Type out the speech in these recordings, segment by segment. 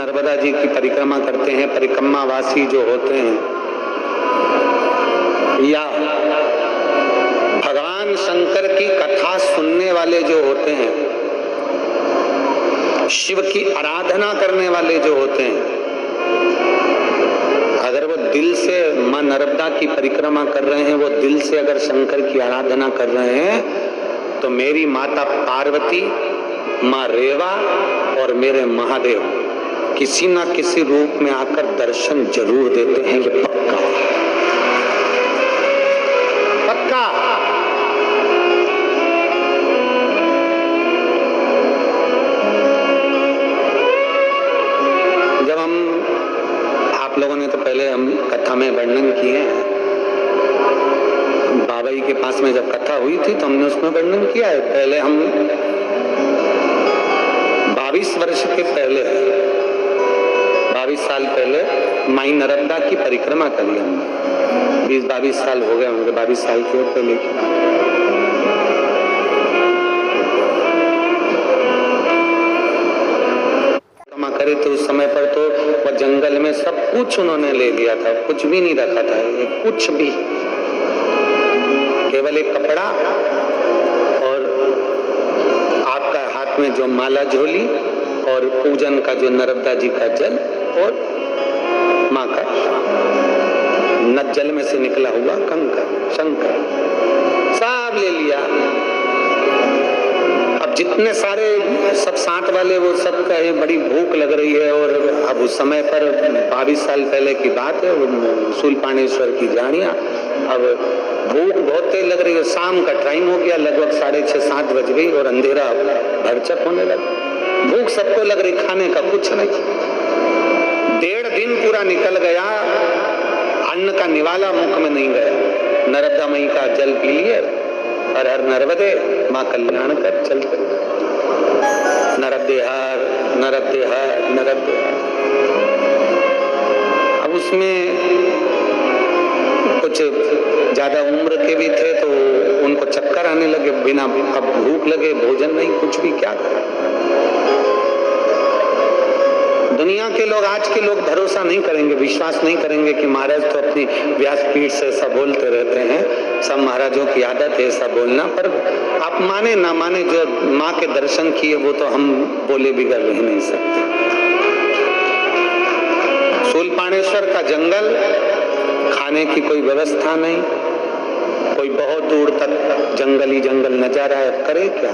नर्मदा जी की परिक्रमा करते हैं, परिक्रमावासी जो होते हैं, या भगवान शंकर की कथा सुनने वाले जो होते हैं, शिव की आराधना करने वाले जो होते हैं, अगर वो दिल से मां नर्मदा की परिक्रमा कर रहे हैं, वो दिल से अगर शंकर की आराधना कर रहे हैं, तो मेरी माता पार्वती, मां रेवा और मेरे महादेव किसी ना किसी रूप में आकर दर्शन जरूर देते हैं। ये पक्का पक्का। जब हम, आप लोगों ने तो पहले हम कथा में वर्णन किए हैं, बाबा जी के पास में जब कथा हुई थी तो हमने उसमें वर्णन किया है। पहले हम 22 वर्ष के पहले, 22 साल पहले माई नर्मदा की परिक्रमा करी हमने। 20-22 साल हो गए होंगे, 22 साल के पहले की। परिक्रमा करे तो उस समय पर तो वह जंगल में सब कुछ उन्होंने ले लिया था, कुछ भी नहीं रखा था, कुछ भी, केवल एक कपड़ा और आपका हाथ में जो माला झोली और पूजन का जो नर्मदा जी का जल और माँ का नद जल में से निकला हुआ कंकर शंकर सब ले लिया। अब जितने सारे सब साथ वाले वो सब कहे बड़ी भूख लग रही है, और अब उस समय पर 22 साल पहले की बात है, शूलपाणेश्वर की जानिया, अब भूख बहुत तेज लग रही है। शाम का टाइम हो गया, लगभग 6:30-7 बज गई और अंधेरा भरचक होने लगा। भूख सबको लग रही, खाने का कुछ नहीं। 1.5 दिन पूरा निकल गया, अन्न का निवाला मुख में नहीं गया। नर्मदा मई का जल पी लिए, हर हर नर्मदे माँ कल्याण कर चलते, नर्मदे हर नर्मदे हर नर्मदे। अब उसमें कुछ ज्यादा उम्र के भी थे तो उनको चक्कर आने लगे, बिना, अब भूख लगे, भोजन नहीं, कुछ भी, क्या करें। दुनिया के लोग, आज के लोग भरोसा नहीं करेंगे, विश्वास नहीं करेंगे कि महाराज तो अपनी व्यासपीठ से ऐसा बोलते रहते हैं, सब महाराजों की आदत है ऐसा बोलना। पर आप माने ना माने, जो माँ के दर्शन किए वो तो हम बोले बिगड़ रह नहीं सकते। शूलपाणेश्वर का जंगल, खाने की कोई व्यवस्था नहीं, कोई बहुत दूर तक जंगल ही जंगल नजारा है, करे क्या।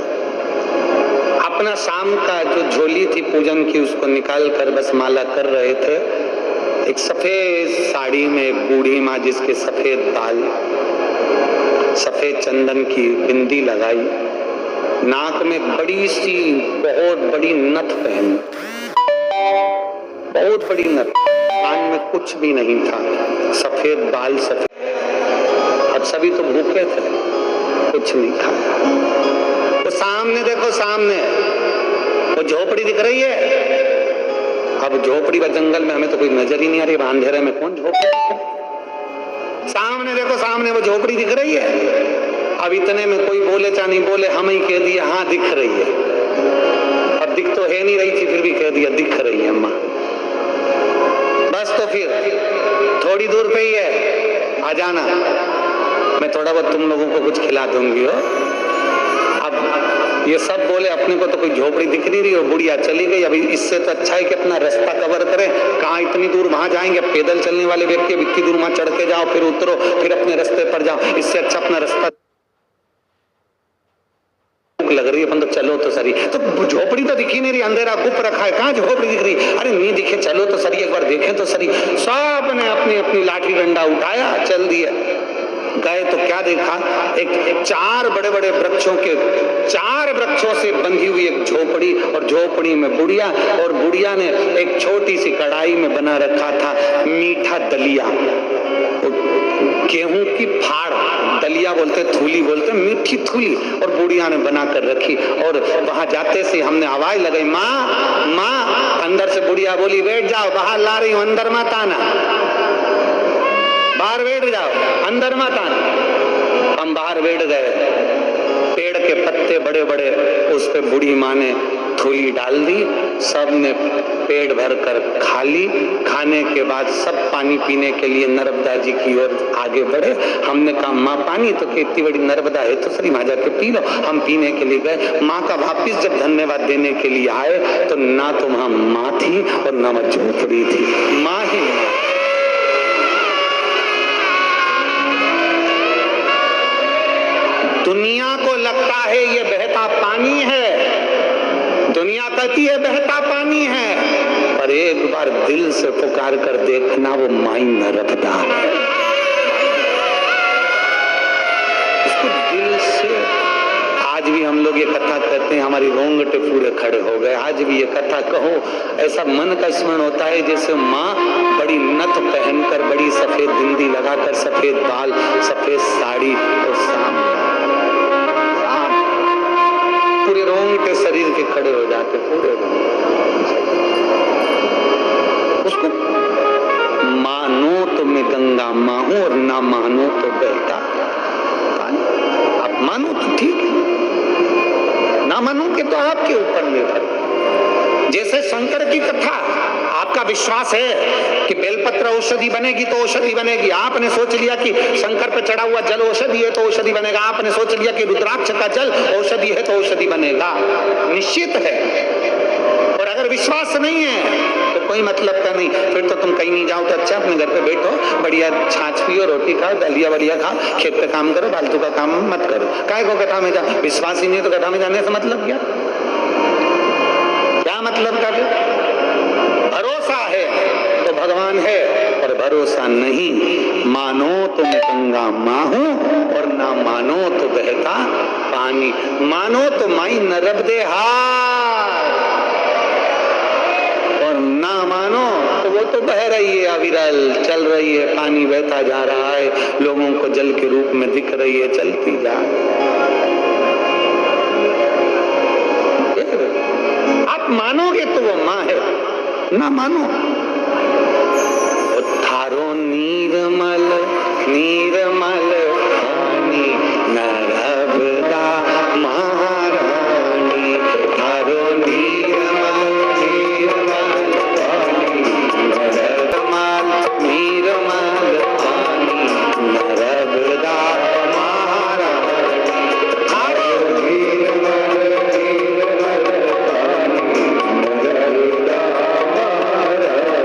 अपना शाम का जो झोली थी पूजन की उसको निकाल कर बस माला कर रहे थे। एक सफेद साड़ी में एक बूढ़ी माँ, जिसके सफेद बाल, सफेद चंदन की बिंदी लगाई, नाक में बड़ी सी बहुत बड़ी नथ पहनी, बहुत बड़ी नथ, कान में कुछ भी नहीं था, सफेद बाल सफेद। अब सभी तो भूखे थे, कुछ नहीं खाया। तो सामने देखो, सामने वो झोपड़ी दिख रही है। अब झोपड़ी व जंगल में हमें तो कोई नजर ही नहीं आ रही, अंधेरे में कौन झोपड़ी। सामने देखो, सामने वो झोपड़ी दिख रही है। अब इतने में कोई बोले चाहे नहीं बोले, हम ही कह दिया हाँ दिख रही है। अब दिख तो है नहीं रही थी, फिर भी कह दिया दिख रही है अम्मा। बस तो फिर थोड़ी दूर पे ही है, आ जाना, मैं थोड़ा बहुत तुम लोगों को कुछ खिला दूंगी हो। अब ये सब बोले, अपने को तो कोई झोपड़ी दिख नहीं रही और बुढ़िया चली गई। अभी इससे तो अच्छा है कि अपना रास्ता कवर करें, कहाँ इतनी दूर वहां जाएंगे। पैदल चलने वाले व्यक्ति इतनी दूर वहां चढ़ के जाओ, फिर उतरो, फिर अपने रास्ते पर जाओ, इससे अच्छा अपना रास्ता लग रही है अपन तो चलो तो सही। तो झोपड़ी तो दिखी नहीं रही, अंधेरा गुप रखा है, कहाँ झोपड़ी दिख रही। अरे नहीं दिखे, चलो तो सही, एक बार देखें तो सही। सब ने अपनी अपनी लाठी डंडा उठाया, चल दिया। गए तो क्या देखा, एक 4 बड़े बड़े वृक्षों के 4 वृक्षों से बंधी हुई एक झोपड़ी, और झोपड़ी में बुढ़िया, और बुढ़िया ने एक छोटी सी कढ़ाई में बना रखा था मीठा दलिया, गेहूं की फाड़, दलिया बोलते, थूली बोलते, मीठी थूली, और बुढ़िया ने बना कर रखी। और वहां जाते से हमने आवाज लगाई, माँ माँ। अंदर से बुढ़िया बोली, बैठ जाओ, बाहर ला रही हूं, अंदर मत आना, बाहर बैठ जाओ, अंदर मत आना। हम बाहर बैठ गए, पेड़ के पत्ते बड़े बड़े, उस पे बूढ़ी माँ ने थूली डाल दी, सबने पेट भर कर खा ली। खाने के बाद सब पानी पीने के लिए नर्मदा जी की ओर आगे बढ़े। हमने कहा माँ पानी, तो इतनी बड़ी नर्मदा है तो सही, वहां जाके पी लो। हम पीने के लिए गए। माँ का वापिस जब धन्यवाद देने के लिए आए तो ना तो वहां माँ थी और ना वहां झोपड़ी थी, माँ ही माँ। दुनिया को लगता है ये बहता पानी है, दुनिया कहती है बहता पानी है, पर एक बार दिल से पुकार कर देखना वो माई नर्मदा है। उसको दिल से, आज भी हम लोग ये कथा कहते हैं, हमारी रोंगटे पूरे खड़े हो गए। आज भी ये कथा कहो, ऐसा मन का स्मरण होता है जैसे माँ बड़ी नथ पहनकर, बड़ी सफेद बिंदी लगाकर, सफेद बाल, सफेद साड़ी और सामने पूरे रोंगटे शरीर के खड़े हो जाते, पूरे उसको मानो तो मैं गंगा माँ हूं और ना मानो तो बहता पानी। आप मानो तो ठीक है, ना मानो के तो आपके ऊपर निर्भर। जैसे शंकर की कथा, आपका विश्वास है कि बेलपत्र औषधि बनेगी तो औषधि बनेगी। आपने सोच लिया कि शंकर पर चढ़ा हुआ जल औषधि है तो औषधि बनेगा। आपने सोच लिया कि रुद्राक्ष का जल औषधि है तो औषधि बनेगा, निश्चित है। और अगर विश्वास नहीं है तो कोई मतलब का नहीं, फिर तो तुम कहीं नहीं जाओ तो अच्छा, अपने घर पे बैठो, बढ़िया छाछ पियो, रोटी खाओ, दलिया बढ़िया खाओ, खेत पे काम करो, फालतू का काम मत करो। काय को कथा में जा, विश्वास ही नहीं तो कथा में जाने से मतलब क्या? क्या मतलब का? भरोसा है तो भगवान है, और भरोसा नहीं, मानो तो मैं गंगा माँ हूं और ना मानो तो बहता पानी। मानो तो माई नर्मदे हार, और ना मानो तो वो तो बह रही है, अविरल चल रही है, पानी बहता जा रहा है, लोगों को जल के रूप में दिख रही है, चलती जा। आप मानोगे तो वो माँ है, ना मानो। थारो नीरमल नीरमल पानी नर्मदा महारानी, थारो नीरमल नीरमल पानी नर्मल नीरमल पानी नर्मदा महारानी, थारो नीरमल नीरमल पानी नर्मदा महारानी।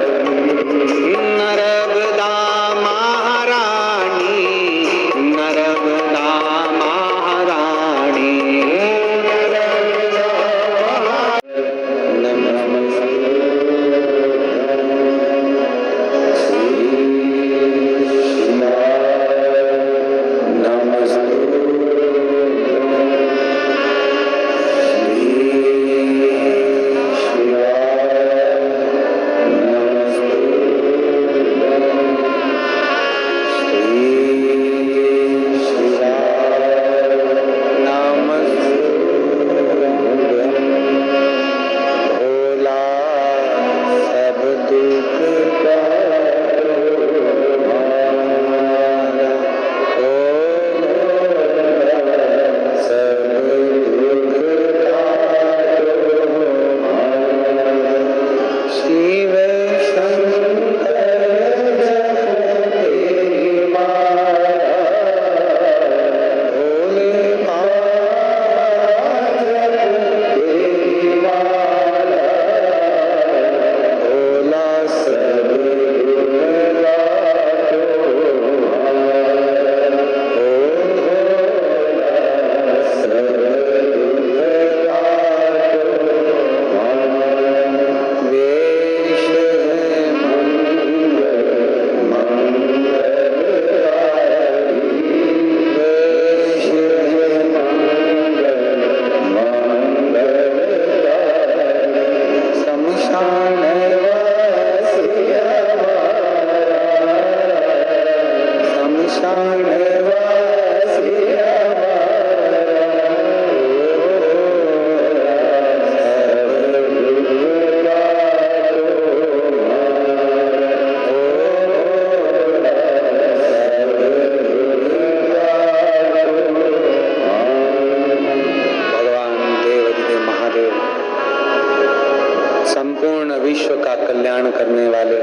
कल्याण करने वाले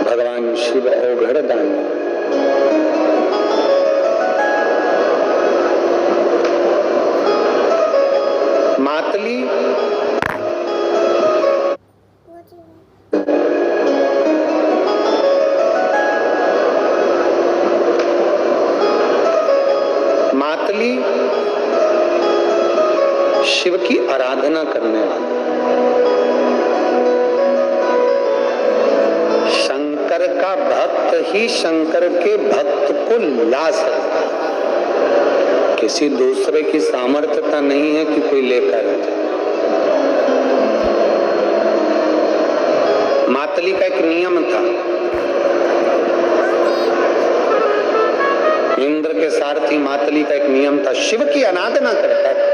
भगवान शिव औघड़ दानी। मातली मातली शिव की आराधना करने वाले, शंकर का भक्त ही शंकर के भक्त को ला सकता है। किसी दूसरे की सामर्थ्यता नहीं है कि कोई लेकर आ जाए। मातली का एक नियम था, इंद्र के सारथी मातली का एक नियम था, शिव की आराधना करता था।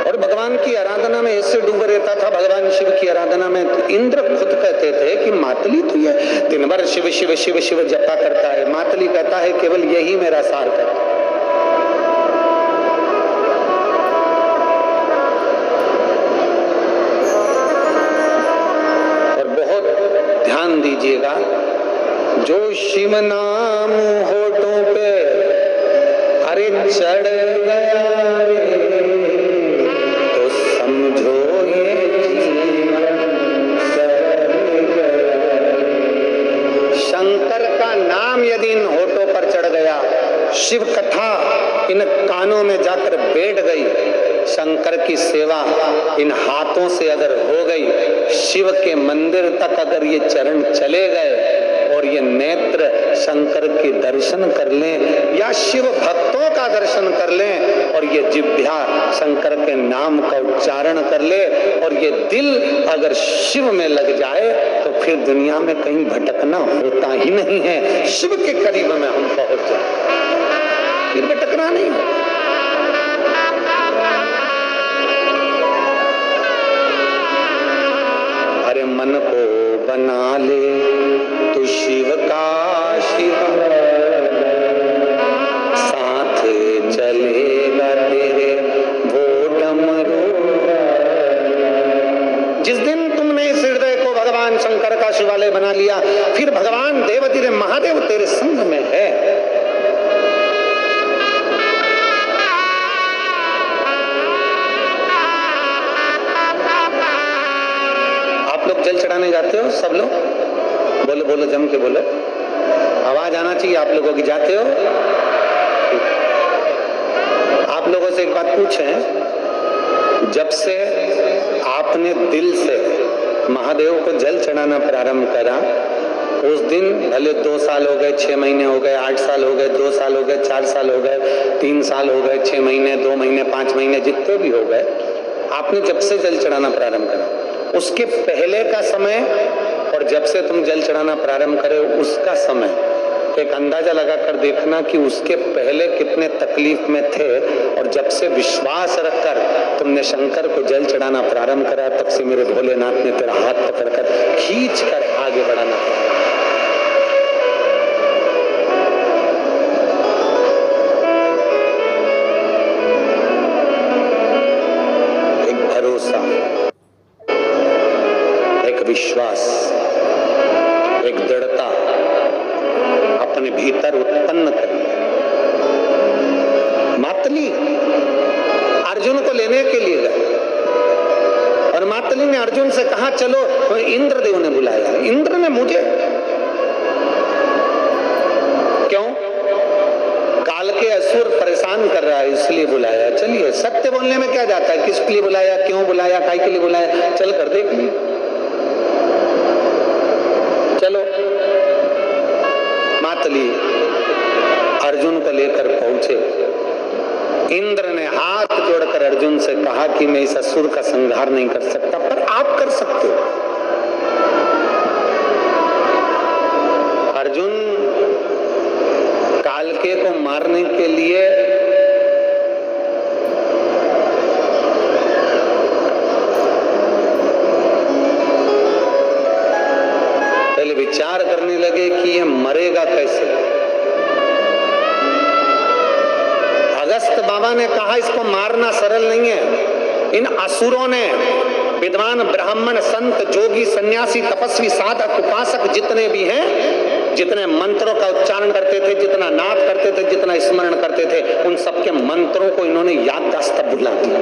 और भगवान की आराधना में ऐसे डूबा रहता था, भगवान शिव की आराधना में। इंद्र खुद कहते थे कि मातली तो ये दिन भर शिव शिव शिव शिव जपा करता है। मातली कहता है केवल यही मेरा सार करता है। ध्यान दीजिएगा, जो शिव नाम होठों पे अरे चढ़ गया रे, तो समझो ये जीवन सर गया। शंकर का नाम यदि इन होठों पर चढ़ गया, शिव कथा इन कानों में जाकर बैठ गई, शंकर की सेवा इन हाथों से अगर हो गई, शिव के मंदिर तक अगर ये चरण चले गए और ये नेत्र शंकर के दर्शन कर लें या शिव भक्तों का दर्शन कर लें और ये जिह्वा शंकर के नाम का उच्चारण कर ले और ये दिल अगर शिव में लग जाए, तो फिर दुनिया में कहीं भटकना होता ही नहीं है। शिव के करीब में हम पहुंच जाए, फिर भटकना नहीं होता। अरे मन को बना ले तू शिव का शिव, साथ चलेगा तेरे वो डमरू। जिस दिन तुमने इस हृदय को भगवान शंकर का शिवालय बना लिया, फिर भगवान देव तेरे महादेव तेरे संग में है। जल चढ़ाने जाते हो सब लोग? बोलो बोलो, जम के बोलो, आवाज आना चाहिए आप लोगों की। जाते हो? आप लोगों से एक बात पूछें, जब से आपने दिल से महादेव को जल चढ़ाना प्रारंभ करा, उस दिन भले 2 साल हो गए, 6 महीने हो गए, 8 साल हो गए, 2 साल हो गए, 4 साल हो गए, 3 साल हो गए, 6 महीने, 2 महीने, 5 महीने, जितने भी हो गए, आपने जब से जल चढ़ाना प्रारंभ करा, उसके पहले का समय और जब से तुम जल चढ़ाना प्रारंभ करे उसका समय एक अंदाजा लगाकर देखना कि उसके पहले कितने तकलीफ में थे, और जब से विश्वास रखकर तुमने शंकर को जल चढ़ाना प्रारंभ करा, तब से मेरे भोलेनाथ ने तेरा हाथ पकड़कर खींच कर आगे बढ़ाना। एक भरोसा, एक विश्वास, एक दृढ़ता अपने भीतर उत्पन्न करनी। मातली अर्जुन को लेने के लिए गए और मातली ने अर्जुन से कहा चलो, तो इंद्रदेव ने बुलाया। इंद्र ने मुझे क्यों? काल के असुर परेशान कर रहा है इसलिए बुलाया। चलिए, सत्य बोलने में क्या जाता है, किसके लिए बुलाया, क्यों बुलाया, काय के लिए बुलाया, चल कर देख लिए। चलो, मातली अर्जुन को लेकर पहुंचे। इंद्र ने हाथ जोड़कर अर्जुन से कहा कि मैं इस असुर का संहार नहीं कर सकता, पर आप कर सकते हो। अर्जुन कालके को मारने के लिए पहले विचार करने लगे कि ये मरेगा कैसे। अगस्त बाबा ने कहा इसको मारना सरल नहीं है। इन असुरों ने विद्वान ब्राह्मण संत जोगी सन्यासी तपस्वी साधक उपासक जितने भी हैं, जितने मंत्रों का उच्चारण करते थे, जितना नाद करते थे, जितना स्मरण करते थे, उन सबके मंत्रों को इन्होंने याददाश्त भुला दिया।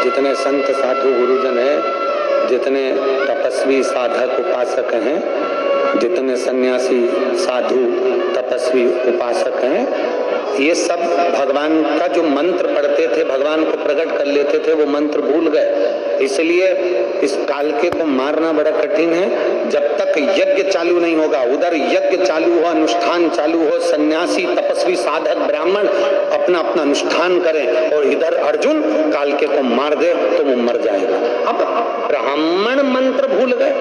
जितने संत साधु गुरुजन हैं, जितने तपस्वी साधक उपासक हैं, जितने सन्यासी साधु तपस्वी उपासक हैं, ये सब भगवान का जो मंत्र पढ़ते थे, भगवान को प्रकट कर लेते थे, वो मंत्र भूल गए। इसलिए इस कालके को मारना बड़ा कठिन है। जब तक यज्ञ चालू नहीं होगा, उधर यज्ञ चालू हो, अनुष्ठान चालू हो, सन्यासी तपस्वी साधक ब्राह्मण अपना अपना अनुष्ठान करें, और इधर अर्जुन कालके को मार दे तो वो मर जाएगा। अब ब्राह्मण मंत्र भूल गए,